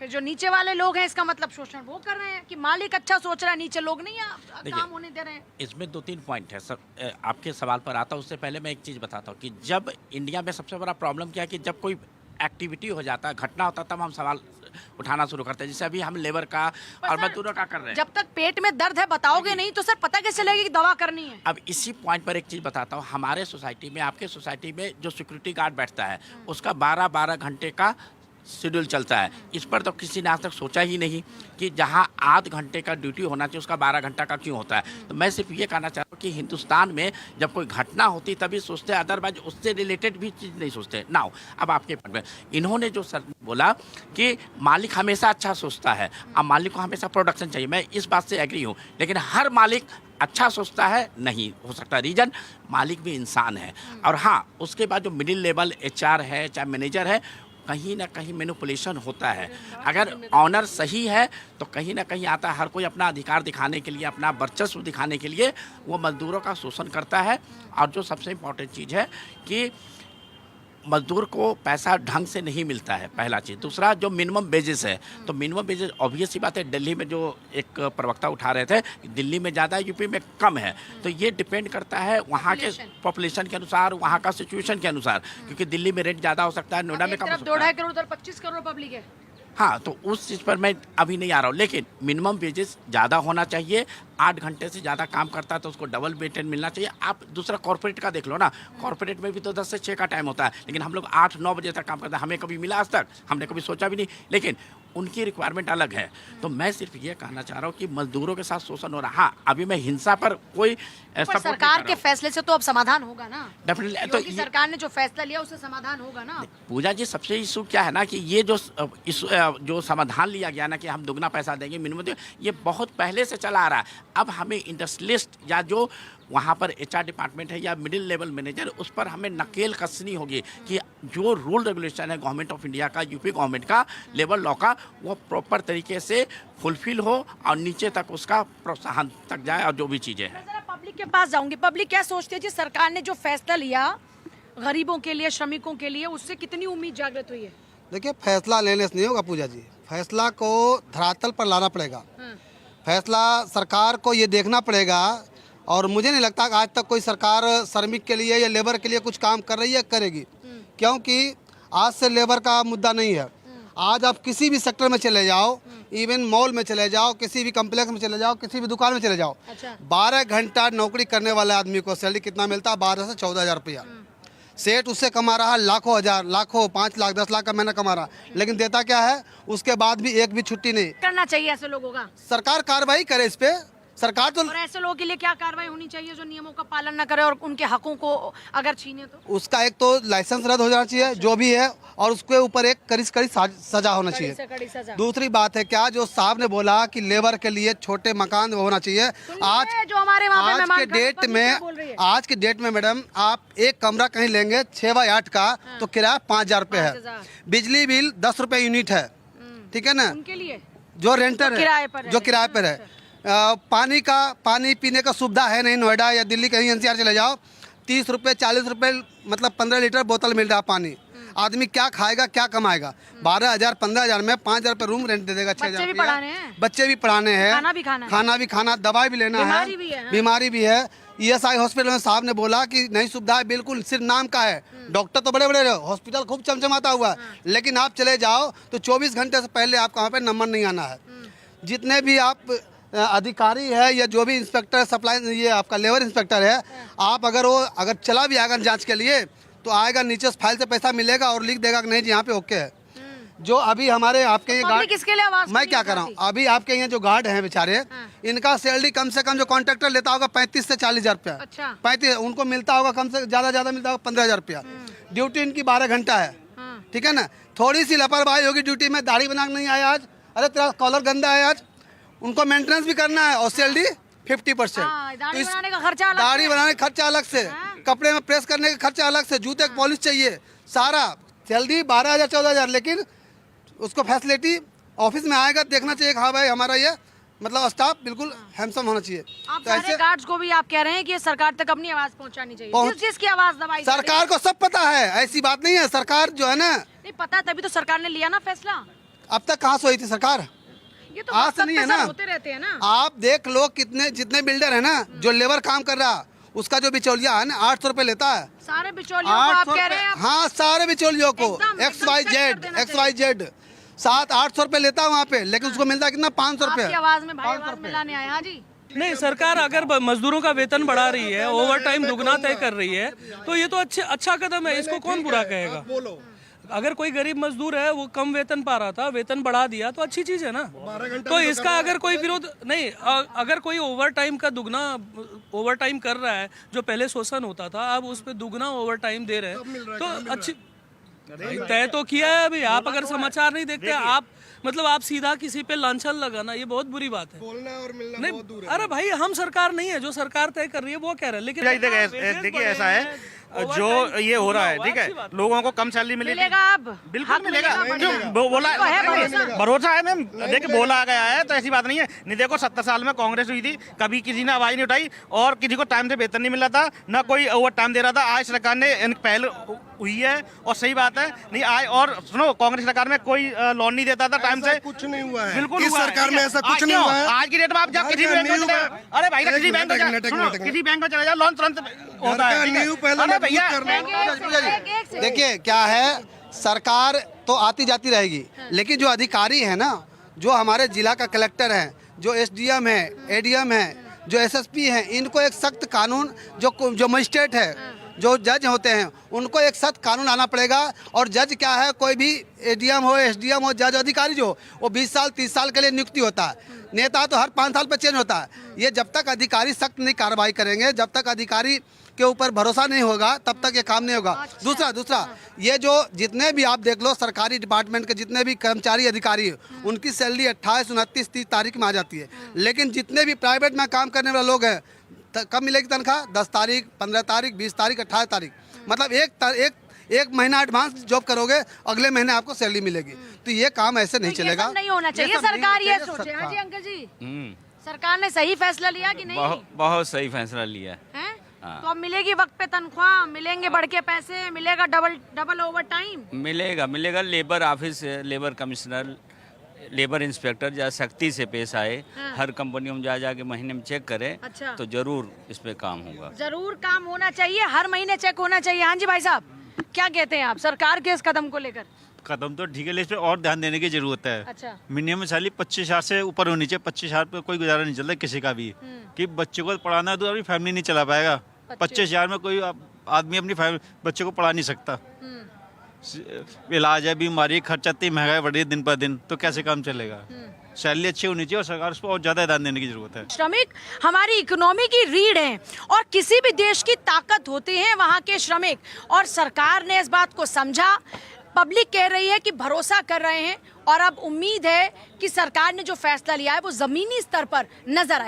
फिर जो नीचे वाले लोग हैं इसका मतलब शोषण वो कर रहे हैं कि मालिक अच्छा सोच रहा है, नीचे लोग नहीं काम होने दे रहे हैं। इसमें 2-3 पॉइंट है सर। आपके सवाल पर आता हूँ उससे पहले मैं एक चीज़ बताता हूँ कि जब इंडिया में सबसे बड़ा प्रॉब्लम क्या है कि जब कोई एक्टिविटी हो जाता है, घटना होता है, तब हम सवाल उठाना शुरू करते हैं। जैसे अभी हम लेबर का और मजदूरों का कर रहे हैं। जब तक पेट में दर्द है बताओगे नहीं तो सर पता कैसे चलेगा कि दवा करनी है। अब इसी पॉइंट पर एक चीज़ बताता हूँ, हमारे सोसाइटी में, आपके सोसाइटी में जो सिक्योरिटी गार्ड बैठता है उसका 12-12 घंटे का शेड्यूल चलता है। इस पर तो किसी ने आज तक सोचा ही नहीं कि जहां आध घंटे का ड्यूटी होना चाहिए उसका 12 घंटा का क्यों होता है। तो मैं सिर्फ ये कहना चाहता हूँ कि हिंदुस्तान में जब कोई घटना होती तभी सोचते हैं, अदरवाइज उससे रिलेटेड भी चीज़ नहीं सोचते। नाउ अब आपके पॉइंट में इन्होंने जो सर बोला कि मालिक हमेशा अच्छा सोचता है, अब मालिक को हमेशा प्रोडक्शन चाहिए, मैं इस बात से एग्री हूँ, लेकिन हर मालिक अच्छा सोचता है नहीं हो सकता। रीजन मालिक भी इंसान है। और हाँ, उसके बाद जो मिडिल लेवल HR है चाहे मैनेजर है, कहीं ना कहीं मैनिपुलेशन होता है। अगर ऑनर सही है तो कहीं ना कहीं आता है, हर कोई अपना अधिकार दिखाने के लिए, अपना वर्चस्व दिखाने के लिए वो मजदूरों का शोषण करता है। और जो सबसे इम्पोर्टेंट चीज़ है कि मजदूर को पैसा ढंग से नहीं मिलता है, पहला चीज़। दूसरा जो मिनिमम वेजेस है, तो मिनिमम वेजेस ऑब्वियस सी बात है, दिल्ली में जो एक प्रवक्ता उठा रहे थे, दिल्ली में ज़्यादा है, यूपी में कम है। तो ये डिपेंड करता है वहाँ के पॉपुलेशन के अनुसार, वहाँ का सिचुएशन के अनुसार, क्योंकि दिल्ली में रेट ज़्यादा हो सकता है, नोएडा में कम हो सकता है। 2.5 करोड़ उधर 25 करोड़ पब्लिक है। हाँ, तो उस चीज़ पर मैं अभी नहीं आ रहा हूँ, लेकिन मिनिमम वेजेस ज़्यादा होना चाहिए। 8 घंटे से ज़्यादा काम करता है तो उसको डबल वेतन मिलना चाहिए। आप दूसरा कॉर्पोरेट का देख लो ना, कॉर्पोरेट में भी तो 10 से 6 का टाइम होता है, लेकिन हम लोग 8-9 बजे तक काम करते हैं। हमें कभी मिला आज तक? हमने कभी सोचा भी नहीं, लेकिन उनकी रिक्वायरमेंट अलग है। तो मैं सिर्फ ये कहना चाह रहा हूँ कि मजदूरों के साथ शोषण हो रहा है। हाँ, अभी मैं हिंसा पर कोई सरकार के फैसले से तो अब समाधान होगा ना। डेफिनेटली। तो सरकार ने जो फैसला लिया उससे समाधान होगा ना। पूजा जी, सबसे इशू क्या है ना कि ये जो समाधान लिया गया ना कि हम दुगना पैसा देंगे, मिनिमम, ये बहुत पहले से चला आ रहा है। अब हमें इंडस्ट्रियलिस्ट या जो वहाँ पर HR डिपार्टमेंट है या मिडिल लेवल मैनेजर, उस पर हमें नकेल कसनी होगी कि जो रूल रेगुलेशन है गवर्नमेंट ऑफ इंडिया का, यूपी गवर्नमेंट का, लेबर लॉ का, वो प्रॉपर तरीके से फुलफिल हो और नीचे तक उसका प्रोत्साहन तक जाए और जो भी चीज़ें हैं। पब्लिक के पास जाऊंगी, पब्लिक क्या सोचती है जी सरकार ने जो फैसला लिया गरीबों के लिए, श्रमिकों के लिए, उससे कितनी उम्मीद जागृत हुई है? देखिए, फैसला लेने से नहीं होगा पूजा जी, फैसला को धरातल पर लाना पड़ेगा। फैसला सरकार को ये देखना पड़ेगा। और मुझे नहीं लगता कि आज तक कोई सरकार श्रमिक के लिए या लेबर के लिए कुछ काम कर रही है, करेगी, क्योंकि आज से लेबर का मुद्दा नहीं है। आज आप किसी भी सेक्टर में चले जाओ, इवन मॉल में चले जाओ, किसी भी कम्प्लेक्स में चले जाओ, किसी भी दुकान में चले जाओ, 12 घंटा नौकरी करने वाले आदमी को सैलरी कितना मिलता है? 12 से 14 हज़ार रुपया। सेठ उससे कमा रहा है लाखों, हजार, लाखों, 5 लाख 10 लाख का महीना कमा रहा, लेकिन देता क्या है? उसके बाद भी एक भी छुट्टी नहीं। करना चाहिए ऐसे लोगों का, सरकार कार्रवाई करे इस पे। सरकार तो, और ऐसे लोगों के लिए क्या कार्रवाई होनी चाहिए जो नियमों का पालन न करे और उनके हकों को अगर छीने तो? उसका एक तो लाइसेंस रद्द हो जाना चाहिए जो भी है, और उसके ऊपर एक कड़ी सजा होना चाहिए। कड़ी सजा। दूसरी बात है क्या, जो साहब ने बोला कि लेबर के लिए छोटे मकान होना चाहिए। आज जो हमारे आज के डेट में मैडम, आप एक कमरा कहीं लेंगे 6x8 का, तो किराया 5,000 रुपये है। बिजली बिल 10 रुपये यूनिट है, ठीक है ना, उनके लिए जो रेंटर है, जो किराए पर है। पानी पीने का सुविधा है नहीं। नोएडा या दिल्ली कहीं NCR चले जाओ, 30 रुपये 40 रुपये, मतलब 15 लीटर बोतल मिल रहा है पानी। आदमी क्या खाएगा, क्या कमाएगा? 12,000 15,000 में 5,000 रुपये रूम रेंट दे देगा। 6,000 बच्चे भी पढ़ाने हैं, खाना भी खाना, दवाई भी लेना है, बीमारी भी है। ESI हॉस्पिटल में साहब ने बोला कि नई सुविधा है, बिल्कुल सिर्फ नाम का है। डॉक्टर तो बड़े बड़े, हॉस्पिटल खूब चमचमाता हुआ है, लेकिन आप चले जाओ तो 24 घंटे से पहले आपको वहाँ पे नंबर नहीं आना है। जितने भी आप अधिकारी है या जो भी इंस्पेक्टर सप्लाई, ये आपका लेबर इंस्पेक्टर है, आप अगर चला भी आएगा जांच के लिए तो आएगा, नीचे फाइल से पैसा मिलेगा और लिख देगा कि नहीं जी यहाँ पे ओके है। जो अभी हमारे आपके ये गार्ड, मैं क्या कर रहा हूँ, अभी आपके यहाँ जो गार्ड हैं बेचारे, इनका सैलरी कम से कम जो कॉन्ट्रैक्टर लेता होगा 35 से 40 हज़ार रुपया। 35 उनको मिलता होगा, कम से ज़्यादा मिलता होगा 15 हज़ार रुपया। ड्यूटी इनकी 12 घंटा है, ठीक है ना। थोड़ी सी लापरवाही होगी ड्यूटी में, दाढ़ी बना नहीं आया आज, अरे तेरा कॉलर गंदा है आज, उनको मेंटेनेंस भी करना है और सैलरी 50%। दाढ़ी बनाने का खर्चा अलग से, कपड़े में प्रेस करने का खर्चा अलग से, जूते की पॉलिश चाहिए, सारा सैलरी 12,000 14,000। लेकिन उसको फैसिलिटी ऑफिस में आएगा, देखना चाहिए हाँ भाई हमारा ये मतलब स्टाफ बिल्कुल हैंडसम होना चाहिए। आप तो सारे गार्ड्स को भी आप कह रहे हैं कि सरकार तक अपनी आवाज पहुंचानी चाहिए, जिसकी आवाज दबाई सरकार को सब पता है, ऐसी बात नहीं है। सरकार जो है ना, नहीं पता, तभी तो सरकार ने लिया ना फैसला। अब तक कहाँ से हुई थी सरकार? ये तो आज से नहीं है ना। होते रहते हैं ना। आप देख लो कितने जितने बिल्डर है ना, जो लेबर काम कर रहा, उसका जो बिचौलिया है ना 800 रुपए लेता है। सारे बिचौलियों को आप कह रहे हैं? हाँ, सारे बिचौलियों को एकदम XYZ 700-800 रुपए लेता है वहाँ पे, लेकिन उसको मिलता है कितना? 500 रुपए। आपकी आवाज में भाई आवाज मिलाने आए। हाँ जी। नहीं, सरकार अगर मजदूरों का वेतन बढ़ा रही है, ओवर टाइम दुगना तय कर रही है, तो ये तो अच्छा कदम है, इसको कौन बुरा कहेगा? अगर कोई गरीब मजदूर है, वो कम वेतन पा रहा था, वेतन बढ़ा दिया तो अच्छी चीज है ना। तो इसका अगर कोई विरोध नहीं, अगर कोई ओवर टाइम का दुगना ओवर टाइम कर रहा है, जो पहले शोषण होता था, अब उस पर दुगना ओवर टाइम दे रहे हैं, तो अच्छी तय तो किया है। अभी आप अगर समाचार नहीं देखते, आप मतलब आप सीधा किसी पे लांछन लगाना, ये बहुत बुरी बात है। बोलना और मिलना नहीं, बहुत दूर है। अरे भाई, हम सरकार नहीं है, जो सरकार तय कर रही है वो कह रहे हैं, लेकिन देखिए ऐसा है, जो ये हो रहा है, ठीक है, लोगों को कम सैलरी मिलेगा। अब बिल्कुल मिलेगा। बढ़िया। जो बोला तो है भरोसा। भरोसा है मैम, देखिए बोला गया है तो ऐसी बात नहीं है। नहीं, देखो 70 साल में कांग्रेस हुई थी, कभी किसी ने आवाज नहीं उठाई और किसी को टाइम से वेतन नहीं मिल रहा था, ना कोई ओवर टाइम दे रहा था। आज सरकार ने पहल हुई है और सही बात है। नहीं आज, और सुनो, कांग्रेस सरकार में कोई लोन नहीं देता था टाइम से, कुछ नहीं हुआ है। बिल्कुल इस हुआ है। सरकार में ऐसा कुछ नहीं क्यों? हुआ है। आज की डेट में आप जब किसी बैंक में चले, अरे भाई किसी बैंक में किसी बैंक में चले जाओ, लोन तुरंत होता है। अरे भैया देखिए क्या है, सरकार तो आती जाती रहेगी, लेकिन जो अधिकारी है ना, जो हमारे जिला का कलेक्टर है, जो SDM है, ADM है, जो SSP है, इनको एक सख्त कानून, जो मजिस्ट्रेट है, जो जज होते हैं, उनको एक सख्त कानून आना पड़ेगा। और जज क्या है, कोई भी ADM हो, SDM हो, जज अधिकारी जो वो 20 साल 30 साल के लिए नियुक्ति होता है। नेता तो हर 5 साल पर चेंज होता है। ये जब तक अधिकारी सख्त नहीं कार्रवाई करेंगे, जब तक अधिकारी के ऊपर भरोसा नहीं होगा, तब तक ये काम नहीं होगा। दूसरा ये जो जितने भी आप देख लो सरकारी डिपार्टमेंट के जितने भी कर्मचारी अधिकारी हैं, उनकी सैलरी 28, 29, 30 तारीख में आ जाती है। लेकिन जितने भी प्राइवेट में काम करने वाले लोग हैं, कब मिलेगी तनख्वाह? 10 तारीख, 15 तारीख, 20 तारीख, 28 तारीख। मतलब एक महीना एडवांस जॉब करोगे, अगले महीने आपको सैलरी मिलेगी। तो ये काम ऐसे नहीं चलेगा, नहीं होना चाहिए। सरकार ये सोचे। हाँ जी अंकल जी, सरकार ने सही फैसला लिया कि नहीं? बहुत सही फैसला लिया है। तो अब मिलेगी वक्त पे तनख्वाह, मिलेंगे बढ़ के पैसे, मिलेगा डबल ओवर टाइम? मिलेगा। Labour office, labour commissioner, labour inspector जहाँ सख्ती से पेश आए, हर कंपनियों में जाके महीने में चेक करे। अच्छा। तो जरूर इस पे काम होगा। जरूर काम होना चाहिए, हर महीने चेक होना चाहिए। हाँ जी भाई साहब, क्या कहते हैं आप सरकार के इस कदम को लेकर? कदम तो ठीक है, इस पे और ध्यान देने की जरूरत है। अच्छा। मिनिमम सैलरी 25,000 से ऊपर होनी चाहिए। 25,000 पे कोई गुजारा नहीं चलता किसी का भी, कि बच्चे को पढ़ाना है तो अभी फैमिली नहीं चला पाएगा। 25,000 में कोई आदमी अपनी बच्चे को पढ़ा नहीं सकता। इलाज है, बीमारी, खर्चा, इतनी महंगाई बढ़ रही है दिन पर दिन, तो कैसे काम चलेगा? सैलरी अच्छी होनी चाहिए और सरकार उस पर और ज्यादा ध्यान देने की जरूरत है। श्रमिक हमारी इकोनॉमी की रीढ़ हैं और किसी भी देश की ताकत होते हैं वहाँ के श्रमिक, और सरकार ने इस बात को समझा। पब्लिक कह रही है कि भरोसा कर रहे हैं, और अब उम्मीद है कि सरकार ने जो फैसला लिया है वो जमीनी स्तर पर नजर आया।